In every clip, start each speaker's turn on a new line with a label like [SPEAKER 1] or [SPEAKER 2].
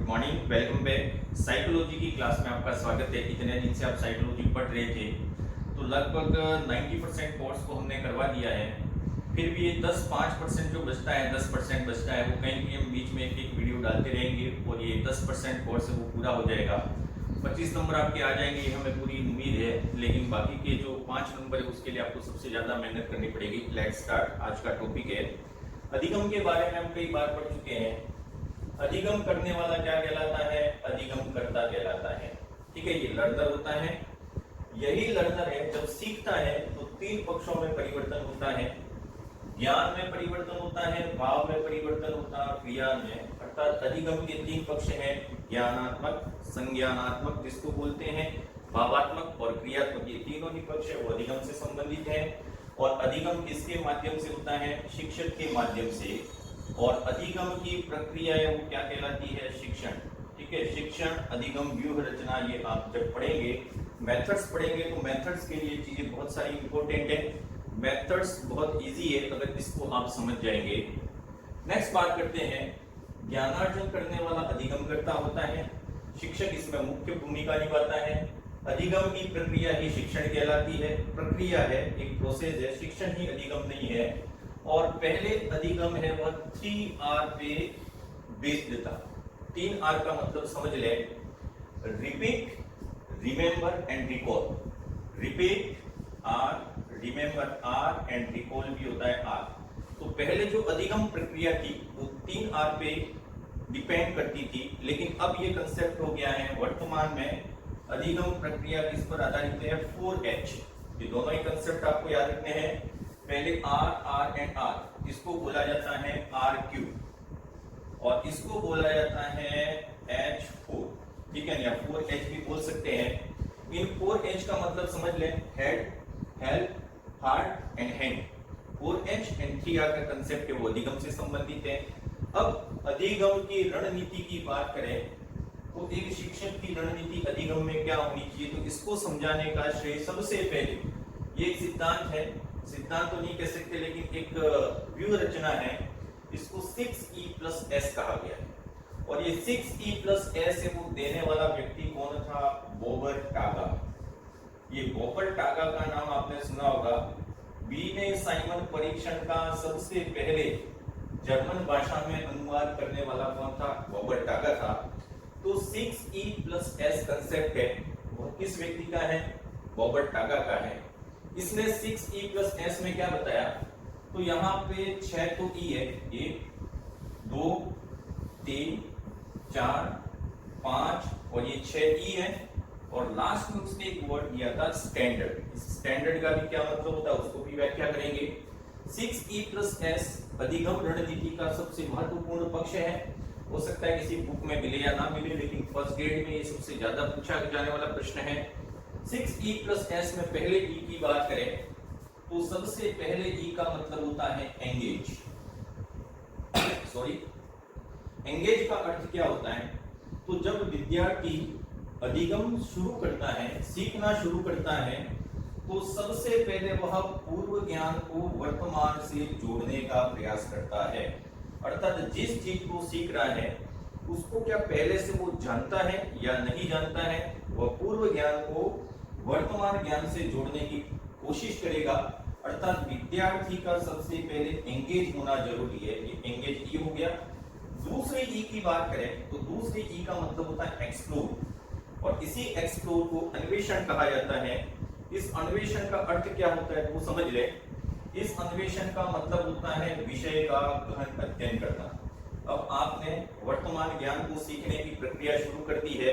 [SPEAKER 1] Morning, welcome back. Psychology की class में आपका स्वागत है। इतने दिन से आप साइकोलॉजी पढ़ रहे थे तो लगभग 90% कोर्स को हमने करवा दिया है। फिर भी ये 10-5% जो बचता है, 10% बचता है, वो कहीं भी हम बीच में एक वीडियो डालते रहेंगे और ये 10% कोर्स है वो पूरा हो जाएगा। 25 नंबर आपके आ जाएंगे, ये हमें पूरी उम्मीद है। लेकिन बाकी के जो 5 नंबर है उसके लिए आपको सबसे ज़्यादा मेहनत करनी पड़ेगी। Let's start. आज का टॉपिक है अधिगम के बारे में। हम कई बार पढ़ चुके हैं। अधिगम करने वाला क्या कहलाता है? अधिगम कर्ता कहलाता है। ठीक है, ये लर्नर होता है। यही लर्नर है जब सीखता है तो 3 पक्षों में परिवर्तन होता है। ज्ञान में परिवर्तन होता है, भाव में परिवर्तन होता है, क्रिया में। अर्थात अधिगम के 3 पक्ष हैं, ज्ञानात्मक, संज्ञानात्मक जिसको बोलते हैं, भावात्मक और क्रियात्मक। ये तीनों ही पक्ष है वो अधिगम से संबंधित है। और अधिगम किसके माध्यम से होता है? शिक्षक के माध्यम से। और अधिगम की प्रक्रिया है वो क्या कहलाती है? शिक्षण। ठीक है, शिक्षण, अधिगम, व्यूह रचना, ये आप जब पढ़ेंगे, मेथड्स पढ़ेंगे तो मेथड्स के लिए चीजें बहुत सारी इंपॉर्टेंट है। मेथड्स बहुत इजी है अगर इसको आप समझ जाएंगे। नेक्स्ट बात करते हैं, ज्ञानार्जन करने वाला अधिगम करता होता है। शिक्षक इसमें मुख्य भूमिका निभाता है। अधिगम की प्रक्रिया ही शिक्षण कहलाती है। प्रक्रिया है, एक प्रोसेस है, शिक्षण ही अधिगम नहीं है। और पहले अधिगम है वह 3R पे बेस्ड था। 3R का मतलब समझ ले, repeat, remember and recall. Repeat R, remember R and recall भी होता है R। तो पहले जो अधिगम प्रक्रिया थी वो 3R पे डिपेंड करती थी, लेकिन अब ये कंसेप्ट हो गया है वर्तमान में अधिगम प्रक्रिया किस पर आधारित है? 4H। ये दोनों ही कंसेप्ट आपको याद रखने हैं। पहले R एंड R, इसको बोला जाता है RQ और इसको बोला जाता है H4। ठीक है, या 4H भी बोल सकते हैं। इन 4H का मतलब समझ लें, head, help, heart and hand. 4H and 3R का कंसेप्ट है वो अधिगम से संबंधित है। अब अधिगम की रणनीति की बात करें तो एक शिक्षक की रणनीति अधिगम में क्या होनी चाहिए, तो इसको समझाने का श्रेय सबसे पहले, ये सिद्धांत है, सिद्धांत तो नहीं कह सकते लेकिन एक व्यूह रचना है, इसको 6E+S कहा गया है। और ये 6E+S है वो देने वाला व्यक्ति कौन था? बोबर-टागा। ये बोबर-टागा का नाम आपने सुना होगा। बीने साइमन परीक्षण का सबसे पहले जर्मन भाषा में अनुवाद करने वाला कौन था? बोबर-टागा था। तो 6E+S कंसेप्ट है वो किस व्यक्ति का है? बोबर-टागा का है। इसने 6E+S में क्या बताया? तो यहाँ पे 6 तो E है, 1, 2, 3, 4, 5 और ये 6 E है। और लास्ट में उसने एक वर्ड दिया था स्टैंडर्ड। इस स्टैंडर्ड का भी क्या मतलब होता है उसको भी व्याख्या करेंगे। 6E+S अधिगम रणनीति का सबसे महत्वपूर्ण पक्ष है। हो सकता है किसी बुक में मिले या ना मिले, लेकिन फर्स्ट ग्रेड में ये सबसे ज्यादा पूछा जाने वाला प्रश्न है। 6E+S में पहले E की बात करें तो सबसे पहले E का मतलब होता है एंगेज। सॉरी, एंगेज का अर्थ क्या होता है? तो जब विद्यार्थी अधिगम शुरू करता है, सीखना शुरू करता है, तो सबसे पहले वह पूर्व ज्ञान को वर्तमान से जोड़ने का प्रयास करता है। अर्थात जिस चीज को सीख रहा है उसको क्या पहले से वो जानता है या नहीं जानता है, वह पूर्व ज्ञान को वर्तमान ज्ञान से जोड़ने की कोशिश करेगा। अर्थात विद्यार्थी का सबसे पहले एंगेज होना जरूरी है। ये एंगेज ई हो गया। दूसरे ई की बात करें तो दूसरे ई का मतलब होता है एक्सप्लोर। और इसी एक्सप्लोर को अन्वेषण कहा जाता है। इस अन्वेषण का अर्थ क्या होता है वो समझ ले। इस अन्वेषण का मतलब होता है विषय का गहन अध्ययन करना। अब आपने वर्तमान ज्ञान को सीखने की प्रक्रिया शुरू कर दी है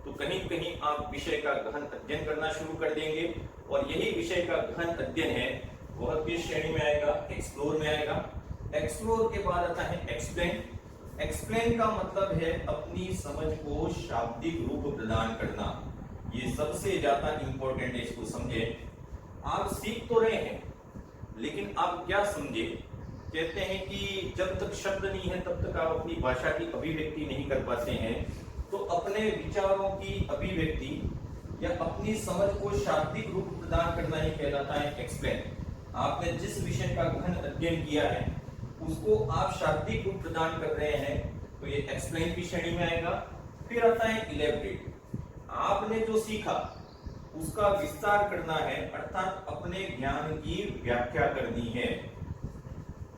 [SPEAKER 1] तो कहीं कहीं आप विषय का गहन अध्ययन करना शुरू कर देंगे। और यही विषय का गहन अध्ययन है वह किस श्रेणी में आएगा? एक्सप्लोर में आएगा। एक्सप्लोर के बाद आता है एक्सप्लेन। एक्सप्लेन का मतलब है अपनी समझ को शाब्दिक रूप प्रदान करना। ये सबसे ज्यादा इंपॉर्टेंट है, इसको समझे। आप सीख तो रहे हैं लेकिन आप क्या समझे? कहते हैं कि जब तक शब्द नहीं है तब तक आप अपनी भाषा की अभिव्यक्ति नहीं कर पाते हैं। तो अपने विचारों की अभिव्यक्ति या अपनी समझ को शाब्दिक रूप प्रदान करना ही कहलाता है एक्सप्लेन। आपने जिस विषय का गहन अध्ययन किया है उसको आप शाब्दिक रूप प्रदान कर रहे हैं तो ये एक्सप्लेन की श्रेणी में आएगा। फिर आता है इलेबरेट, आपने जो सीखा उसका विस्तार करना है, अर्थात अपने ज्ञान की व्याख्या करनी है।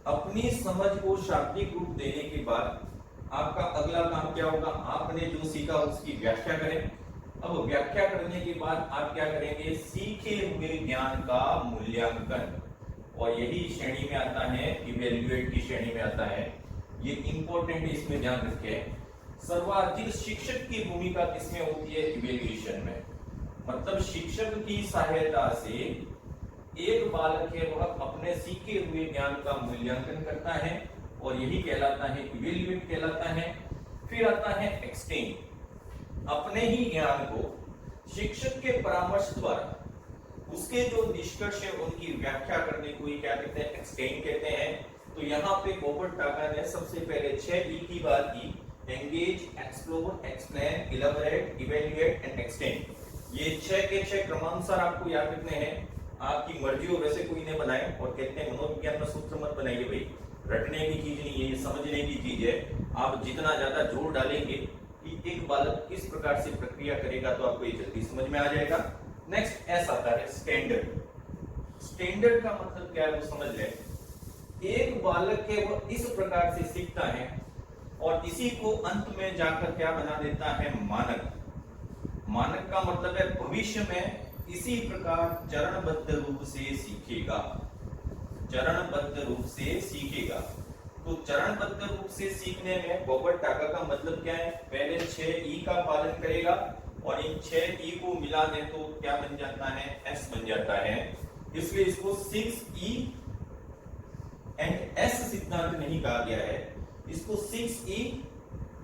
[SPEAKER 1] अपनी समझ को शाब्दिक रूप देने के बाद आपका अगला काम क्या होगा, आपने जो सीखा उसकी व्याख्या करें। अब व्याख्या करने के बाद आप क्या करेंगे, सीखे हुए ज्ञान का मूल्यांकन, और यही श्रेणी में आता है, इवेल्युएट की श्रेणी में आता है। ये इंपॉर्टेंट है, इसमें ध्यान रखें। सर्वाधिक शिक्षक की भूमिका किसमें होती है, इवेल्युएशन में। मतलब शिक्षक की सहायता से एक बालक है वह अपने सीखे हुए ज्ञान का मूल्यांकन करता है, और यही कहलाता है, इवेल्युएट कहलाता है। फिर आता है एक्सटेंड, अपने ही ज्ञान को शिक्षक के परामर्श द्वारा उसके जो निष्कर्ष है उनकी व्याख्या करने को ही क्या कहते हैं, एक्सटेंड कहते हैं। तो यहाँ पे रॉबर्ट टाका ने सबसे पहले 6 ई की बात की, engage, explore, explain, elaborate, evaluate and extend. ये 6 के 6 क्रमानुसार आपको याद रखने हैं, आपकी मर्जी हो, वैसे कोई ने बनाए। और कहते हैं मनोविज्ञान में सूत्र मत बनाइए भाई, रटने की चीज नहीं है, ये समझने की चीज है। आप जितना ज्यादा जोर डालेंगे कि एक बालक किस प्रकार से प्रक्रिया करेगा तो आपको ये जल्दी समझ में आ जाएगा। नेक्स्ट एस आता है, स्टैंडर्ड। स्टैंडर्ड का मतलब क्या है वो समझ लें। एक बालक है वो इस प्रकार से सीखता है और इसी को अंत में जाकर क्या बना देता है, मानक। मानक का मतलब है भविष्य में इसी प्रकार चरणबद्ध रूप से सीखेगा, चरणबद्ध रूप से सीखेगा। तो चरणबद्ध रूप से सीखने में रॉबर्ट टाका का मतलब क्या है, पहले 6 ई का पालन करेगा और इन 6 ई को मिला दें तो क्या बन जाता है, एस बन जाता है। इसलिए इसको 6E एंड एस सिद्धांत नहीं कहा गया है, इसको 6E,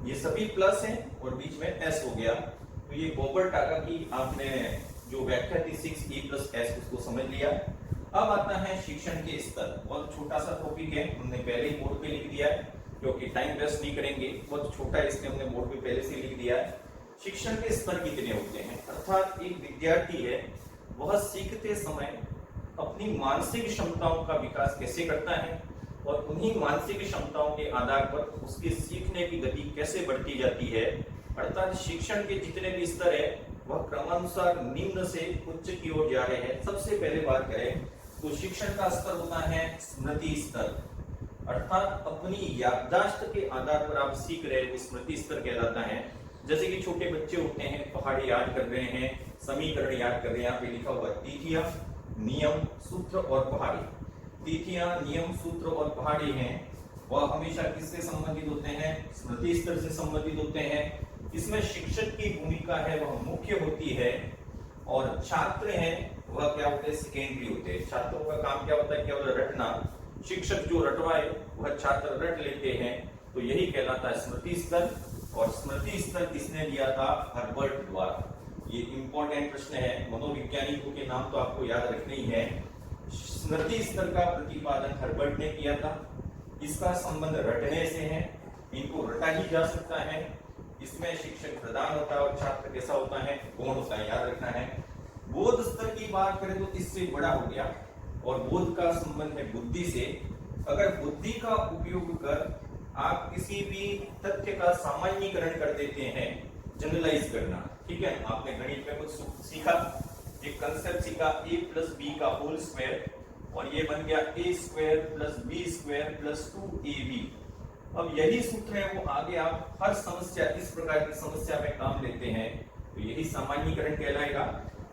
[SPEAKER 1] ये सभी प्लस हैं और बीच में एस हो गया। तो ये रॉबर्ट टाका की आपने जो व्याख्या थी 6E प्लस एस, उसको समझ लिया। अब आता है शिक्षण के स्तर। बहुत छोटा सा टॉपिक है, हमने पहले ही बोर्ड पे लिख दिया है क्योंकि टाइम वेस्ट नहीं करेंगे, बहुत छोटा है इसलिए हमने बोर्ड पे पहले से लिख दिया है। शिक्षण के स्तर कितने होते हैं, अर्थात एक विद्यार्थी है वह सीखते समय अपनी मानसिक क्षमताओं का विकास कैसे करता है और उन्हीं मानसिक क्षमताओं के आधार पर उसके सीखने की गति कैसे बढ़ती जाती है। अर्थात शिक्षण के जितने भी स्तर है वह क्रमानुसार निम्न से उच्च की ओर जा रहे हैं। सबसे पहले बात करें तो शिक्षण का स्तर होता है स्मृति स्तर, अर्थात अपनी याददाश्त के आधार पर आप सीख रहे हो, स्मृति स्तर कहलाता है। जैसे कि छोटे बच्चे होते हैं, पहाड़ी याद कर रहे हैं, समीकरण याद कर रहे हैं, यहाँ पे लिखा हुआ तिथियां, नियम, सूत्र और पहाड़ी। तिथियां, नियम, सूत्र और पहाड़ी हैं वह हमेशा किससे संबंधित होते हैं, स्मृति स्तर से संबंधित होते हैं। इसमें शिक्षक की भूमिका है वह मुख्य होती है और छात्र हैं वह क्या होते हैं, सेकेंडरी होते हैं। छात्रों का काम क्या होता है, केवल रटना, शिक्षक जो रटवाए वह छात्र रट लेते हैं। तो यही कहलाता है स्मृति स्तर। और स्मृति स्तर किसने दिया था, हर्बर्ट द्वारा। ये इंपॉर्टेंट प्रश्न है, मनोवैज्ञानिकों के नाम तो आपको याद रखने ही है। स्मृति स्तर का प्रतिपादन हर्बर्ट ने किया था। इसका संबंध रटने से है, इनको रटा ही जा सकता है। इसमें शिक्षक प्रधान होता है और छात्र कैसा होता है, गौण होता है, याद रखना है। बोध स्तर की बात करें तो इससे बड़ा हो गया और बोध का संबंध है बुद्धि से। अगर बुद्धि का उपयोग कर आप किसी भी तथ्य का सामान्यीकरण कर देते हैं, जनरलाइज करना, ठीक है। आपने गणित में कुछ सीखा, एक कंसेप्ट सीखा a प्लस बी का होल स्क्वायर, और ये बन गया a square plus b square plus 2ab। अब यही सूत्र है वो आगे आप हर समस्या, इस प्रकार की समस्या में काम लेते हैं, तो यही सामान्यीकरण कहलाएगा।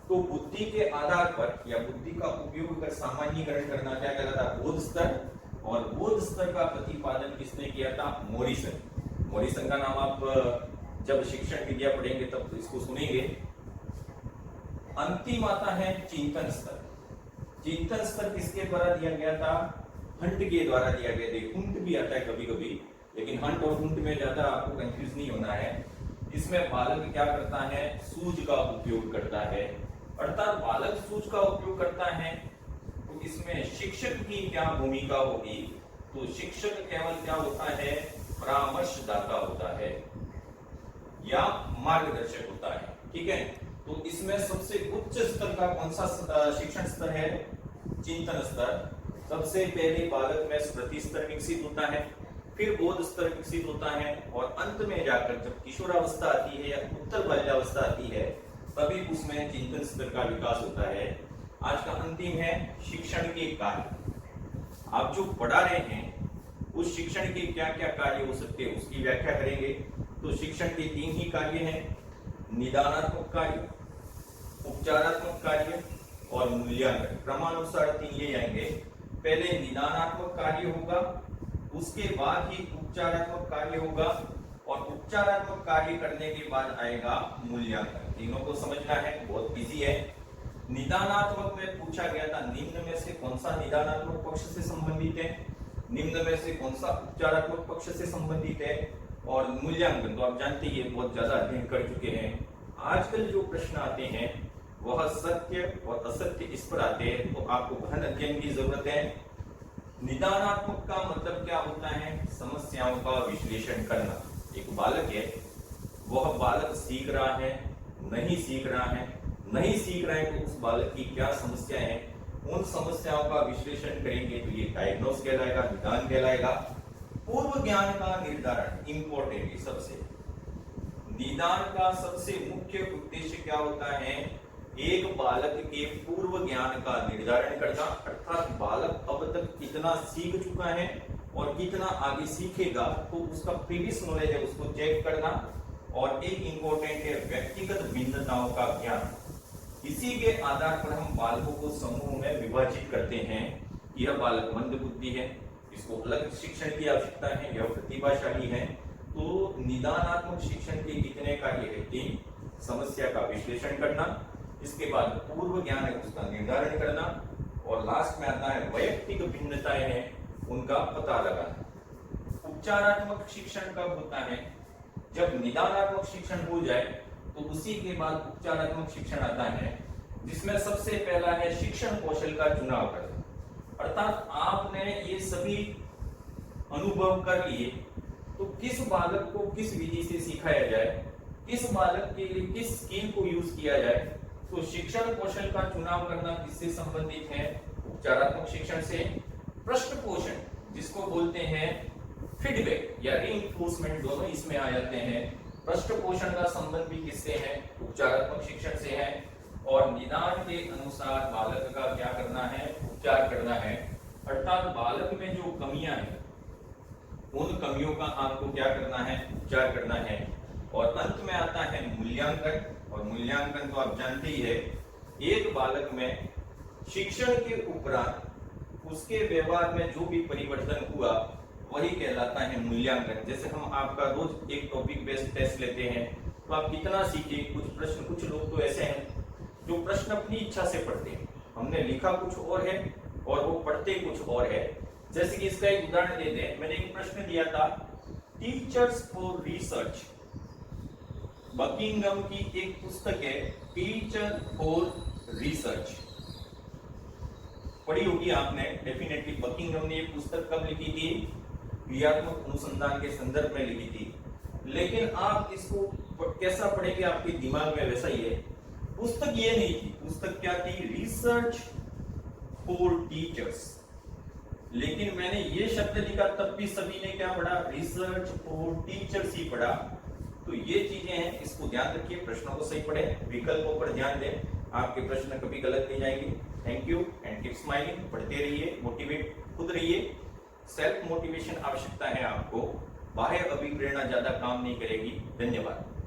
[SPEAKER 1] तो बुद्धि के आधार पर या बुद्धि का उपयोग कर सामान्यीकरण करना क्या कहलाता है, बोध स्तर। और बोध स्तर का प्रतिपादन किसने किया था, मॉरिसन। मॉरिसन का नाम आप जब शिक्षण विद्या पढ़ेंगे तब इसको सुनेंगे। अंतिम आता है चिंतन स्तर। चिंतन स्तर किसके द्वारा दिया गया था, हंट के द्वारा दिया गया था। हुंट भी आता है कभी कभी, लेकिन हंट और हुंट में ज्यादा आपको कंफ्यूज नहीं होना है। इसमें बालक क्या करता है, सूझ का उपयोग करता है। अर्थात बालक सूझ का उपयोग करता है तो इसमें शिक्षक की क्या भूमिका होगी, तो शिक्षक केवल क्या होता है, परामर्शदाता होता है या मार्गदर्शक होता है, ठीक है। तो इसमें सबसे उच्च स्तर का कौन सा शिक्षण स्तर है, चिंतन स्तर। सबसे पहले बालक में स्मृति स्तर विकसित होता है, फिर बोध स्तर विकसित होता है और अंत में जाकर जब किशोरावस्था आती है या उत्तर बाल्यावस्था आती है तभी उसमें चिंतन स्तर का विकास होता है। आज का अंतिम है शिक्षण के कार्य। आप जो पढ़ा रहे हैं उस शिक्षण के क्या क्या कार्य हो सकते हैं उसकी व्याख्या करेंगे। तो शिक्षण के 3 ही कार्य हैं, निदानात्मक कार्य, उपचारात्मक कार्य और मूल्यांकन। क्रमानुसार 3 ये आएंगे। पहले निदानात्मक कार्य होगा, उसके बाद ही उपचारात्मक कार्य होगा और उपचारात्मक कार्य करने के बाद आएगा मूल्यांकन। तीनों को समझना है, बहुत इजी है। निदानात्मक में पूछा गया था निम्न में से कौन सा निदानात्मक पक्ष से संबंधित है, निम्न में से कौन सा उपचारात्मक पक्ष से संबंधित है, और मूल्यांकन तो आप जानते ही बहुत ज्यादा अध्ययन कर चुके हैं। आजकल जो प्रश्न आते हैं वह सत्य और असत्य इस पर आते हैं, तो आपको गहन अध्ययन की जरूरत है। निदानात्मक का मतलब क्या होता है? समस्याओं का विश्लेषण करना। एक बालक है, वह बालक सीख रहा है, नहीं सीख रहा है, नहीं सीख रहा है तो उस बालक की क्या समस्या है, उन समस्याओं का विश्लेषण करेंगे तो ये डायग्नोस कहलाएगा, निदान कहलाएगा। पूर्व ज्ञान का निर्धारण इंपॉर्टेंट है सबसे। निदान का सबसे मुख्य उद्देश्य क्या होता है? एक बालक के पूर्व ज्ञान का निर्धारण करना, अर्थात बालक अब तक कितना सीख चुका है और कितना आगे सीखेगा, तो उसका प्रीवियस नॉलेज है उसको चेक करना। और एक इंपॉर्टेंट है व्यक्तिगत भिन्नताओं का ज्ञान। इसी के आधार पर हम बालकों को समूह में विभाजित करते हैं। यह बालक मंद बुद्धि है, इसको अलग शिक्षण की आवश्यकता है, यह प्रतिभाशाली है। तो निदानात्मक शिक्षण के कितने कार्य है? 3। समस्या का विश्लेषण करना, इसके बाद पूर्व ज्ञान है उसका निर्धारण करना, और लास्ट में आता है वैयक्तिक भिन्नताएं हैं उनका पता लगाना। उपचारात्मक शिक्षण कब होता है? जब निदानात्मक शिक्षण हो जाए तो उसी के बाद उपचारात्मक शिक्षण आता है, जिसमें सबसे पहला है शिक्षण कौशल का चुनाव करना। अर्थात आपने ये सभी अनुभव कर लिए, तो किस बालक को किस विधि से सिखाया जाए, किस बालक के लिए किस स्किल को यूज किया जाए। तो शिक्षण कौशल का चुनाव करना किससे संबंधित है? उपचारात्मक शिक्षण से। प्रश्न पोषण जिसको बोलते हैं फीडबैक या रीइंफोर्समेंट, दोनों इसमें आ जाते हैं। प्रश्न पोषण का संबंध भी किससे है? उपचारात्मक शिक्षण से है। और निदान के अनुसार बालक का क्या करना है? उपचार करना है। अर्थात बालक में जो कमियां हैं उन कमियों का आपको क्या करना है? उपचार करना है। और अंत में आता है मूल्यांकन। और मूल्यांकन तो आप जानते ही है, एक बालक में शिक्षण के उपरांत उसके व्यवहार में जो भी परिवर्तन हुआ वही कहलाता है मूल्यांकन। जैसे हम आपका रोज एक टॉपिक बेस्ड टेस्ट लेते हैं, तो आप कितना सीखे, कुछ लोग तो ऐसे हैं जो प्रश्न अपनी इच्छा से पढ़ते हैं, हमने लिखा कुछ और है और वो पढ़ते कुछ और है। जैसे कि इसका एक उदाहरण देते हैं, मैंने एक प्रश्न दिया था, टीचर्स फॉर रिसर्च, बकिंगम की एक पुस्तक है टीचर फॉर रिसर्च, पढ़ी होगी आपने डेफिनेटली। बकिंगम ने ये पुस्तक कब लिखी थी? क्रियात्मक अनुसंधान के संदर्भ में लिखी थी। लेकिन आप इसको कैसा पढ़ेंगे आपके दिमाग में वैसा ही है। पुस्तक ये नहीं थी, पुस्तक क्या थी? Research for teachers. लेकिन मैंने ये शब्द लिखा तब भी सभी ने क्या पढ़ा? रिसर्च फॉर टीचर्स ही पढ़ा। तो ये चीजें हैं, इसको ध्यान रखिए, प्रश्नों को सही पढ़ें, विकल्पों पर ध्यान दें, आपके प्रश्न कभी गलत नहीं जाएंगे। Thank you and keep smiling. पढ़ते रहिए, मोटिवेट खुद रहिए। सेल्फ मोटिवेशन आवश्यकता है आपको, बाह्य अभिप्रेरणा ज्यादा काम नहीं करेगी। धन्यवाद।